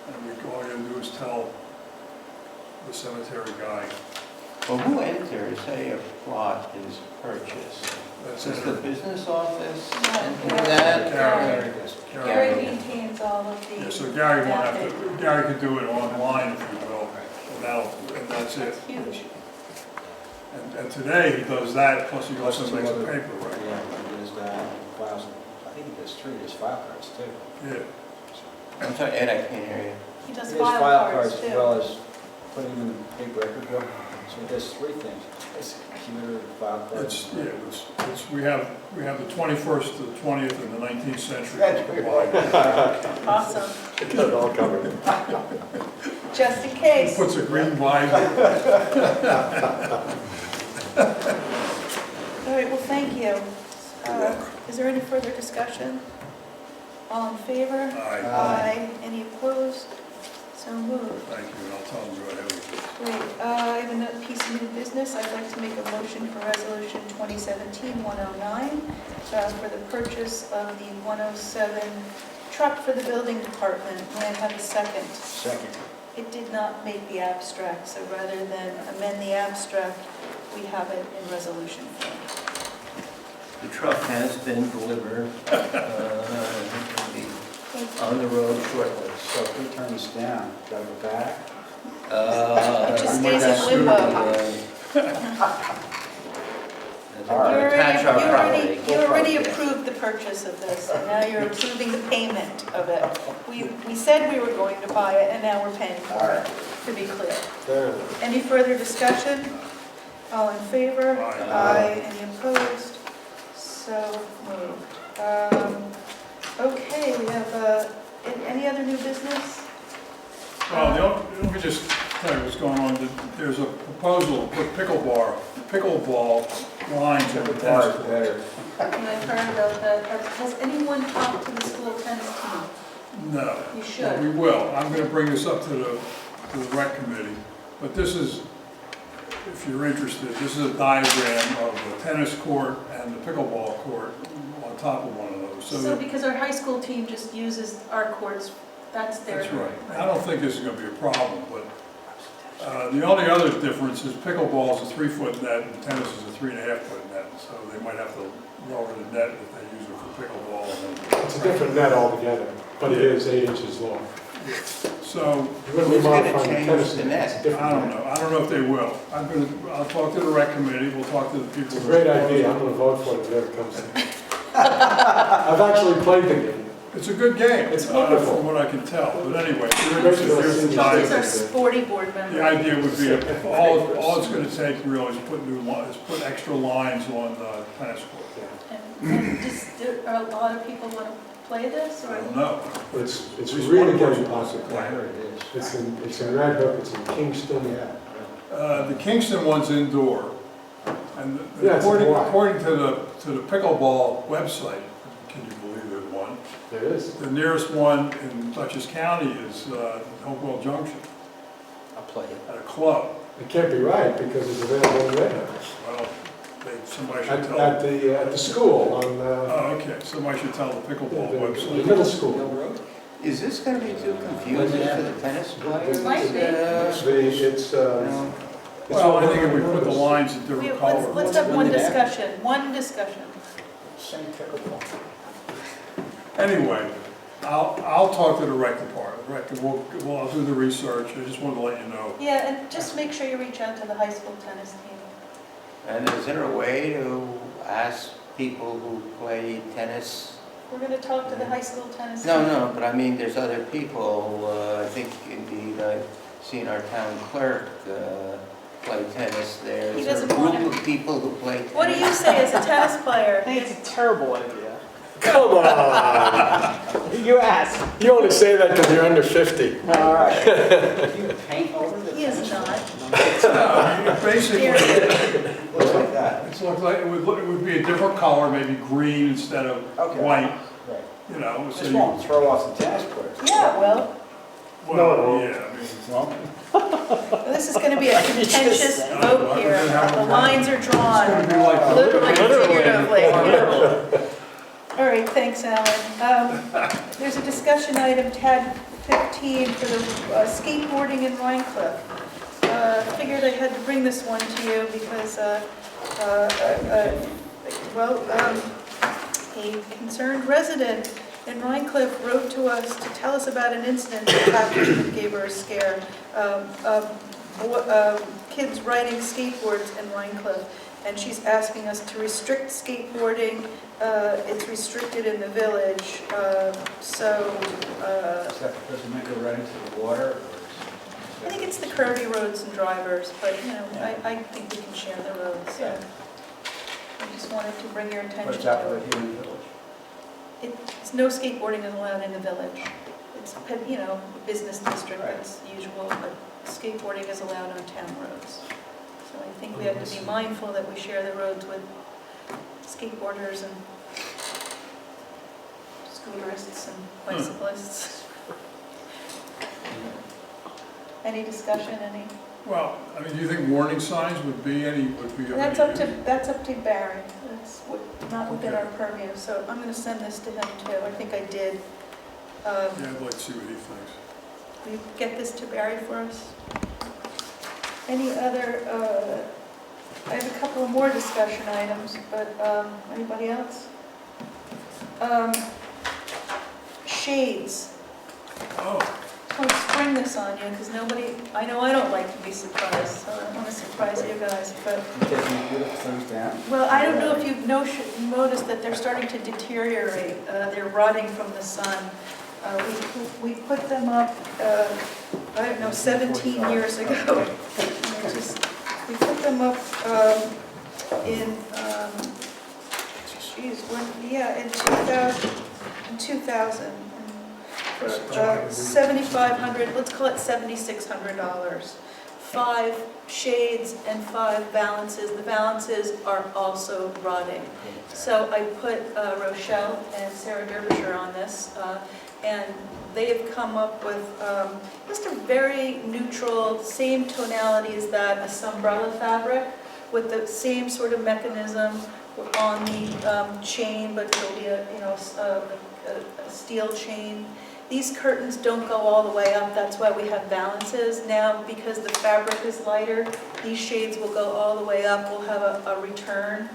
And all you have to do is tell the cemetery guy.
Well, who enters, say a plot is purchased?
That's
Is
it.
the business office enter
Gary.
that?
Gary.
Gary maintains all of the.
Yeah, so Gary won't have
data.
to, Gary could do it online if you will, and that's it.
That's huge.
And today he does that, plus he also makes a paper, right?
Yeah, he does that, files, I think he does 3, he does file cards too.
Yeah.
I'm sorry, Ed, I can't hear you.
He does
He does
file cards
as
too.
well as putting them in the big record book, so he does 3 things. It's computer, file cards.
We have the 21st, the 20th, and the 19th century.
That's great.
Awesome,
Got it all covered.
just in
He
case.
puts a green visor.
All right, well, thank you. Is there any further discussion? All in favor?
Aye.
Aye. Any opposed? So moved.
Thank you, and I'll tell him to go ahead with it.
Great. I have another piece of new business. I'd like to make a motion for Resolution 2017-109 for the purchase of the 107 truck for the building department. May I have a second?
Second.
It did not make the abstract, so rather than amend the abstract, we have it in resolution form.
The truck has been delivered, it'll be on the road shortly.
So if we turn this down, gotta go back.
It just
we
stays
got
in limbo.
All right. Attach our property.
You already approved the purchase of this, and now you're approving the payment of it. We said we were going to buy it, and now we're paying for it, to be clear.
Fair enough.
Any further discussion? All in favor?
Aye.
Any opposed? So moved. Okay, we have, any other new business?
Well, let me just tell you what's going on. There's a proposal to put pickleball lines in the
Bars
tennis courts.
better.
And I've heard about that. Has anyone talked to the school tennis team?
No.
You
But
should.
we will. I'm going to bring this up to the rec committee. But this is, if you're interested, this is a diagram of the tennis court and the pickleball court on top of one of those.
So because our high school team just uses our courts, that's their.
That's right. I don't think this is going to be a problem, but the only other difference is pickleball is a 3-foot net and tennis is a 3.5-foot net. So they might have to lower the net if they use it for pickleball.
It's a different net altogether, but it is 8 inches long.
So
You wouldn't be
Who's gonna
modifying
change
tennis
the
net.
net?
It's a different
I don't
net.
know. I don't know if they will. I'll talk to the rec committee. We'll talk to the people.
It's a great idea, I'm gonna vote for it if it ever comes in. I've actually played the game.
It's a good game.
It's wonderful.
From what I can tell. But anyway,
Great
here's the
These
diagram.
are sporty board members.
The idea would be, all it's going to take really is put extra lines on the tennis court.
And do a lot of people want to play this,
I
or?
don't know.
It's
At least
really
one person
getting
wants to
popular.
I
play.
heard it is.
It's in Red Hook, it's in Kingston.
Yeah.
The Kingston one's indoor. And
Yeah, it's
according to the pickleball website, can you believe there's one?
There is.
The nearest one in Dutchess County is Hopewell Junction
I'll play it.
at a club.
It can't be right because it's available in Red Hook.
Well, somebody should
At
tell.
at the school on,
Oh, okay. Somebody should tell the pickleball
the
website.
middle school.
Is this gonna be too confusing for the tennis players?
Might be.
It's,
Well, I think if we put the lines in different colors.
Let's have one discussion,
Same pickleball.
Anyway, I'll talk to the rec department. I'll do the research. I just wanted to let you know.
Yeah, and just make sure you reach out to the high school tennis team.
And is there a way to ask people who play tennis
We're gonna talk to the high school tennis.
No, but I mean, there's other people, I think indeed I've seen our town clerk play tennis there.
He
There's a
doesn't want
group
to.
of people who play tennis.
What do you say as a tennis
I
player?
think it's a terrible idea.
Come on!
You asked.
You only say that because you're under 50.
All right.
You paint over the
He is not.
Basically,
Looks like that.
it looks like, it would be a different color, maybe green instead of
Okay.
white,
Right.
you know, so
This
you.
won't throw off the tennis players.
Yeah, well,
Well, yeah, I mean,
Well,
this is gonna be a contentious vote here. The lines are drawn,
it's gonna be like.
literally, figuratively. All right, thanks, Alan. There's a discussion item, tab 15, for the skateboarding in Rhine Cliff. Figured I had to bring this one to you because, a concerned resident in Rhine Cliff wrote to us to tell us about an incident that happened that gave her a scare. Kids riding skateboards in Rhine Cliff, and she's asking us to restrict skateboarding. It's restricted in the village, so
Does it make it right into the water?
I think it's the curvy roads and drivers, but, you know, I think we can share the roads, so. I just wanted to bring your attention
What's
to
that
it.
here in the village?
It's no skateboarding is allowed in the village. It's, you know, business district
Right.
as usual, but skateboarding is allowed on town roads. So I think we have to be mindful that we share the roads with skateboarders and scooterists and bicyclists. Any discussion, any?
Well, I mean, do you think warning signs would be any, would be?
That's up to Barry. That's not within our purview, so I'm gonna send this to him too. I think I did.
Yeah, I'd like to see what he thinks.
Will you get this to Barry for us? Any other, I have a couple of more discussion items, but anybody else? Shades.
Oh,
I want to spring this on you because nobody, I know I don't like to be surprised, so I don't want to surprise you guys, but,
You taking beautiful things down?
well, I don't know if you've noticed that they're starting to deteriorate. They're rotting from the sun. We put them up, I don't know, 17 years ago. We put them up in, in 2000. For $7,500, let's call it $7,600. 5 shades and 5 balances. The balances are also rotting. So I put Rochelle and Sarah Derbyshire on this, and they have come up with just a very neutral, same tonality as that, a Sunbrella fabric, with the same sort of mechanism on the chain, but it'll be a steel chain. These curtains don't go all the way up, that's why we have balances. Now, because the fabric is lighter, these shades will go all the way up. We'll have a return,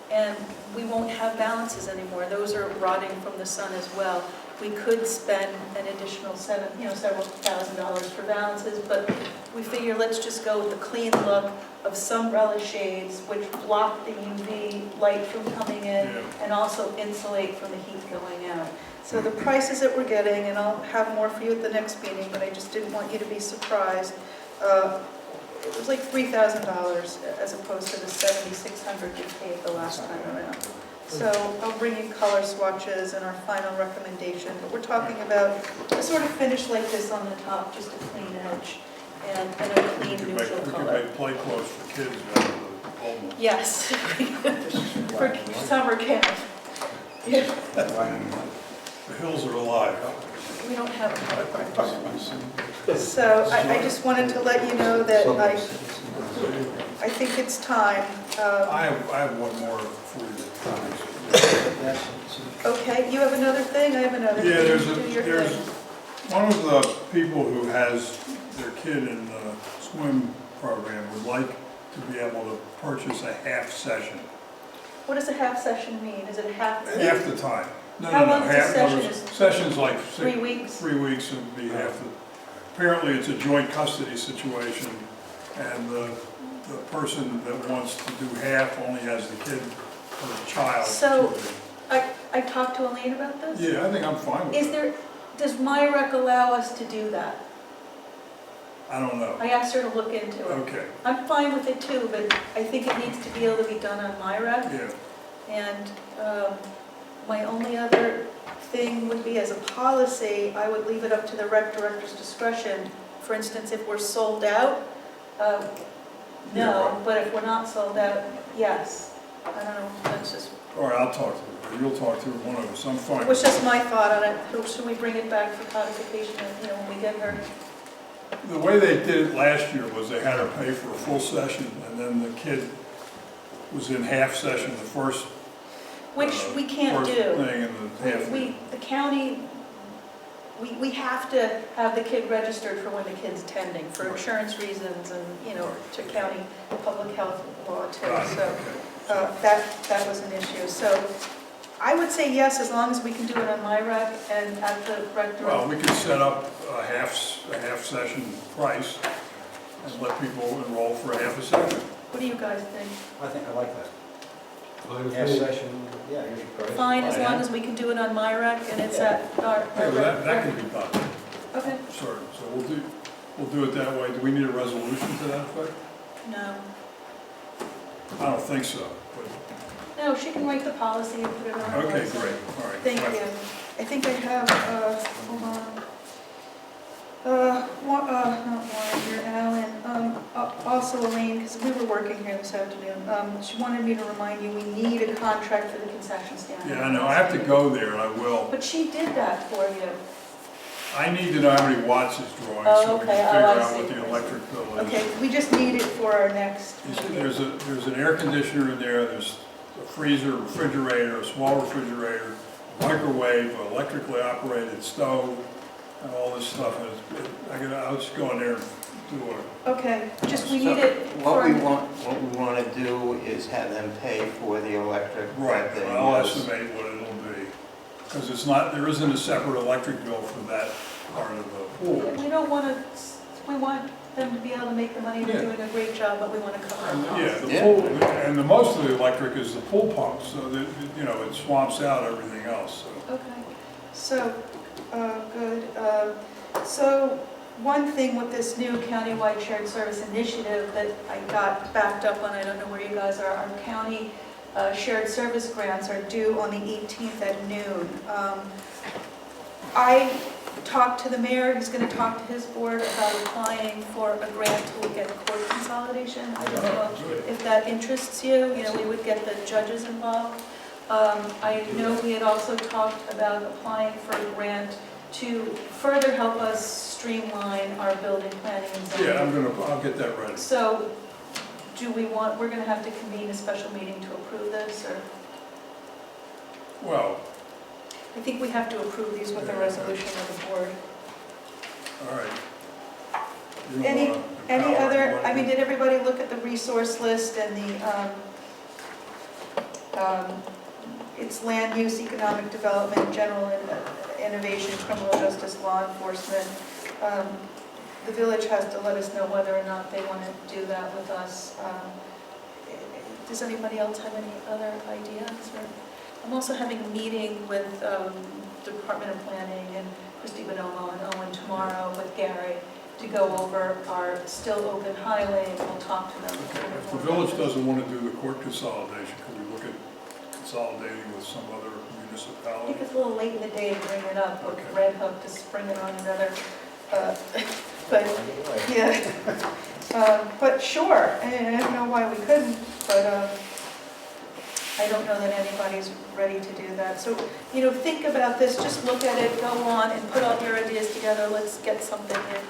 and we won't have balances anymore. Those are rotting from the sun as well. We could spend an additional several $1,000s for balances, but we figure let's just go with the clean look of Sunbrella shades, which block the UV light from coming in and also insulate from the heat going out. So the prices that we're getting, and I'll have more for you at the next meeting, but I just didn't want you to be surprised. It was like $3,000 as opposed to the $7,600 we paid the last time around. So I'll bring you color swatches and our final recommendation. But we're talking about a sort of finish like this on the top, just a clean edge and a clean neutral
we could
color.
make play clothes for kids out of the old ones.
Yes, for summer camp. Yeah.
The hills are alive.
We don't have a color part. So I just wanted to let you know that I think it's time.
I have one more for you.
Okay, you have another thing, I have another thing.
Yeah, there's
Do your
there's
thing.
one of the people who has their kid in the swim program would like to be able to purchase a half session.
What does a half session mean? Is it a half week?
Half the time. No,
How
no,
long is a
half,
session?
no, session's like
3 weeks?
3 weeks would be half the, apparently it's a joint custody situation, and the person that wants to do half only has the kid or child.
So, I talked to Elaine about this?
Yeah, I think I'm fine with
Is
it.
there, does MyRec allow us to do that?
I don't know.
I asked her to look into it.
Okay,
I'm fine with it too, but I think it needs to be able to be done on MyRec.
yeah.
And my only other thing would be, as a policy, I would leave it up to the rec director's discretion. For instance, if we're sold out,
Yeah,
no,
right.
but if we're not sold out, yes. I don't know, that's just,
All right, I'll talk to her, or you'll talk to her, one of us, I'm fine.
it was just my thought on it. Should we bring it back for codification, when we get her?
The way they did it last year was they had her pay for a full session, and then the kid was in half session the first.
Which we can't
first
do.
thing and the half.
The county, we have to have the kid registered for when the kid's attending, for insurance reasons and, to county public health law too.
Got it,
So
okay.
that was an issue. So I would say yes, as long as we can do it on MyRec and at the rec director.
Well, we could set up a half session price and let people enroll for a half a session.
What do you guys think?
I think I like that.
Fine with
Half
me.
session, yeah, here's your price.
Fine, as long as we can do it on MyRec and it's at our
Yeah, that
rec.
can be done,
Okay,
sorry, so we'll do it that way. Do we need a resolution to that effect?
no.
I don't think so, but,
No, she can write the policy and put it on her
okay,
website.
great, all right.
Thank you. I think I have, hold on. Not Warren here, Alan. Also Elaine, because we were working here this afternoon, she wanted me to remind you, we need a contract for the concession stand.
Yeah, I know, I have to go there, and I will.
But she did that for you.
I need to know how many watts it's drawing,
Oh,
so we
okay.
can
Oh,
figure
I
out
see.
what the electric bill is.
Okay, we just need it for our next meeting.
There's an air conditioner in there, there's a freezer, refrigerator, a small refrigerator, microwave, electrically operated stove, and all this stuff. And I'll just go in there and do
Okay, just we
So
need it
What
for,
we want to do is have them pay for the electric
right,
that they
I'll
use.
estimate what it'll be. Because there isn't a separate electric bill for that part of the pool.
we don't want to, we want them to be able to make the money, they're
Yeah.
doing a great job, but we want to cover
And,
our
yeah,
costs.
the
Yeah.
pool, and the most of the electric is the pool pump, so that, it swamps out everything else, so.
Okay, so, good. So, one thing with this new countywide shared service initiative that I got backed up on, I don't know where you guys are, our county shared service grants are due on the 18th at noon. I talked to the mayor, he's going to talk to his board about applying for a grant to look at court consolidation. I don't know if that interests you, we would get the judges involved. I know we had also talked about applying for a grant to further help us streamline our building planning and zoning.
Yeah, I'll get that ready.
So, we're going to have to convene a special meeting to approve this, or?
Well,
I think we have to approve these with a resolution of the board.
all right. You
Any
wanna
other,
empower
I mean, did everybody look at the resource list and it's land use, economic development, general innovation, criminal justice, law enforcement? The village has to let us know whether or not they want to do that with us. Does anybody else have any other ideas? I'm also having a meeting with the Department of Planning and Christy Bonomo and Owen tomorrow with Gary to go over our still open highway, and we'll talk to them.
If the village doesn't want to do the court consolidation, could we look at consolidating with some other
I think
municipality?
it's a little late in the day to bring it up with
Okay.
Red Hook to spring it on another, but, yeah. But sure, I don't know why we couldn't, but I don't know that anybody's ready to do that. So, think about this, just look at it, go on and put all your ideas together. Let's get something in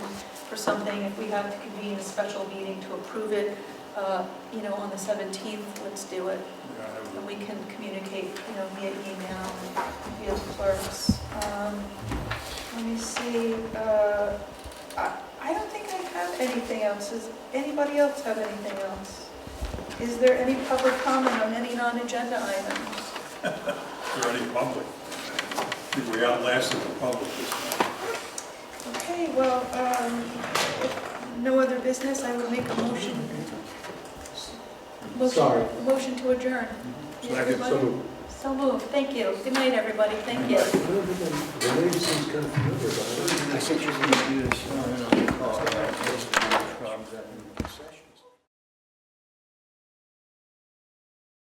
for something. If we have to convene a special meeting to approve it, on the 17th, let's do it.
Yeah, I have
And we can communicate, via email and via the clerks. Let me see, I don't think I have anything else. Does anybody else have anything else? Is there any public comment on any non-agenda items?
Is there any public? I think we outlasted the public this time.
Okay, well, if no other business, I would make a motion.
Sorry.
Motion to adjourn.
Second.
Everybody?
So moved.
So moved, thank you. Good night, everybody, thank you.
The name seems kind of familiar, but I don't know.
I sent you the computer, Sean, on the call.